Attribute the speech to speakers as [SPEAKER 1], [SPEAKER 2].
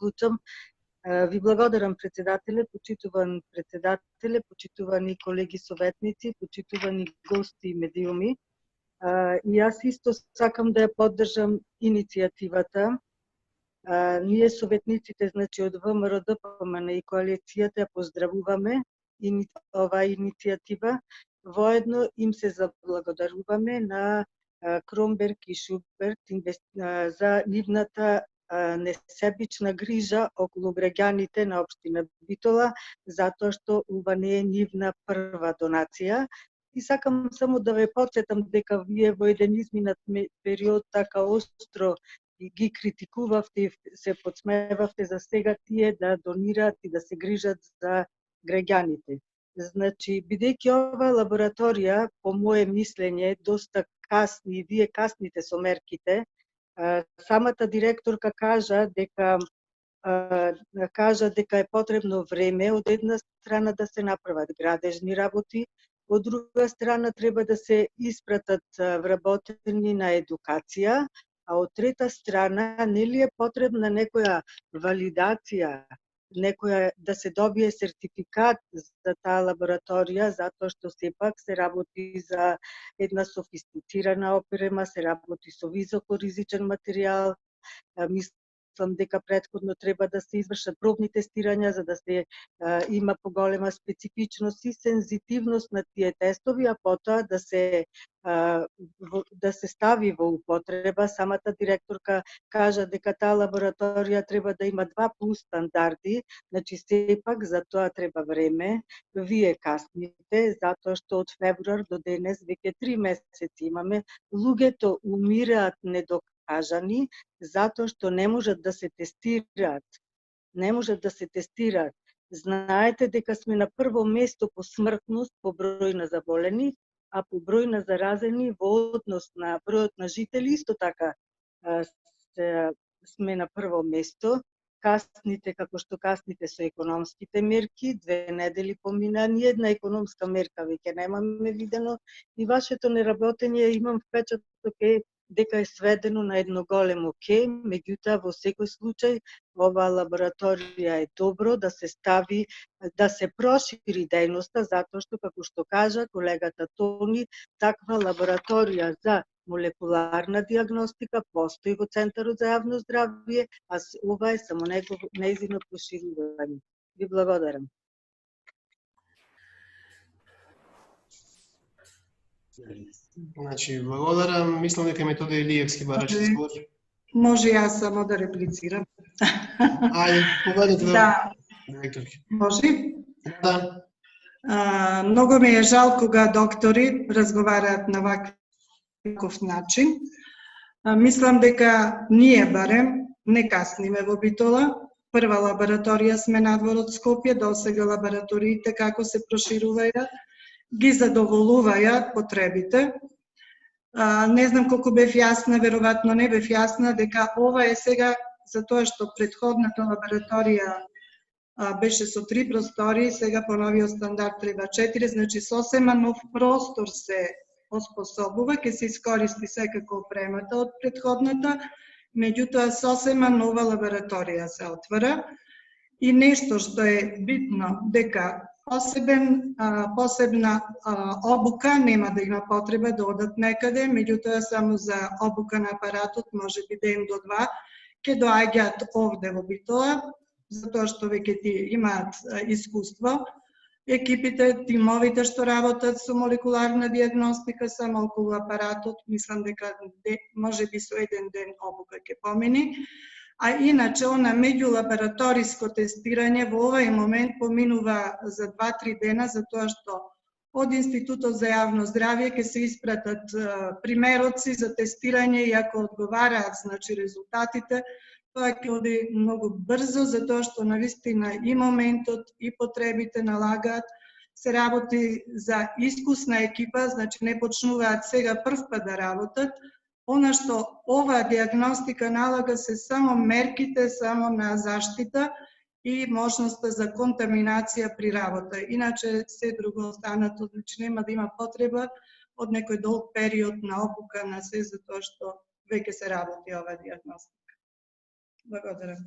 [SPEAKER 1] вклучам. Ви благодарам, председателе, почитувани колеги советници, почитувани гости и медиуми. И јас исто сакам да ја поддржам иницијативата. Ние советниците, значи од ВМРО, ДПМН и коалицијата ја поздравуваме оваа иницијатива. Воедно им се заблагодаруваме на Кромберг и Шуберт за нивната несебична грижа околу граѓаните на општина Битола, затоа што ова не е нивна прва донација. И сакам само да ве потсетам дека вие во еден изминат период така остро ги критикувавте и се подсмевавте за сега тие да донираат и да се грижат за граѓаните. Значи, бидејќи ова лабораторија, по мое мислење, доста касни и вие касните со мерките, самата директорка кажа дека е потребно време од една страна да се направат градежни работи, од друга страна треба да се испратат вработени на едукација, а од трета страна нели е потребна некоја валидација, да се добие сертификат за таа лабораторија, затоа што сепак се работи за една софистицирана опрема, се работи со високоризичен материјал. Мислам дека претходно треба да се извршат пробни тестирања за да се има поголема специфичност и сензитивност на тие тестови, а потоа да се стави во употреба. Самата директорка кажа дека таа лабораторија треба да има 2+ стандарди, значи сепак за тоа треба време. Вие касните, затоа што од февруар до денес веќе 3 месеци имаме. Луѓето умираат недокажани, затоа што не можат да се тестираат. Знаете дека сме на прво место по смртност, по број на заболени, а по број на заразени во однос на бројот на жители исто така сме на прво место. Касните, како што касните со економските мерки, 2 недели помина, ни една економска мерка веќе немаме видено и вашето неработење имам впечаток дека е сведено на едно големо ке, меѓутоа во секој случај оваа лабораторија е добро да се стави, да се прошири дејноста, затоа што, како што кажа колегата Тони, таква лабораторија за молекуларна диагностика постои во Центарот за јавно здравје, а ова е само нејзино проширување. Ви благодарам.
[SPEAKER 2] Значи, благодарам. Мислам дека Методи Илиевски бараше збор.
[SPEAKER 3] Може јас само да реплицирам.
[SPEAKER 2] Ајде, поведете.
[SPEAKER 3] Да. Може?
[SPEAKER 2] Да.
[SPEAKER 3] Многу ми е жал кога доктори разговараат на ваков начин. Мислам дека ние барем не касниме во Битола. Прва лабораторија сме надвор од Скопје, досега лабораториите како се прошируваат, ги задоволуваат потребите. Не знам колку бев јасна, веројатно не бев јасна, дека ова е сега затоа што претходната лабораторија беше со 3 простори, сега по новиот стандард треба 4, значи сосема нов простор се оспособува, ќе се искористи секако опремата од претходната, меѓутоа сосема нова лабораторија се отвара. И нешто што е битно, дека посебна обука нема да има потреба да одат некаде, меѓутоа само за обука на апаратот може би ден до 2 ќе доаѓаат овде во Битола, затоа што веќе имаат искуство. Екипите, тимовите што работат со молекуларна диагностика само околу апаратот, мислам дека може би со еден ден обука ќе помини. А иначе, она меѓулабораториско тестирање во овој момент поминува за 2-3 дена, затоа што од Институтот за јавно здравје ќе се испратат примероци за тестирање и ако одговараат, значи резултатите, тоа ќе оди многу брзо, затоа што навистина и моментот и потребите налагаат, се работи за искусна екипа, значи не почнуваат сега прв пат да работат. Она што оваа диагностика налага се само мерките, само на заштита и можноста за контаминација при работа. Иначе се друго останато, значи нема да има потреба од некој долг период на обука на се, затоа што веќе се работи оваа диагностика. Благодарам.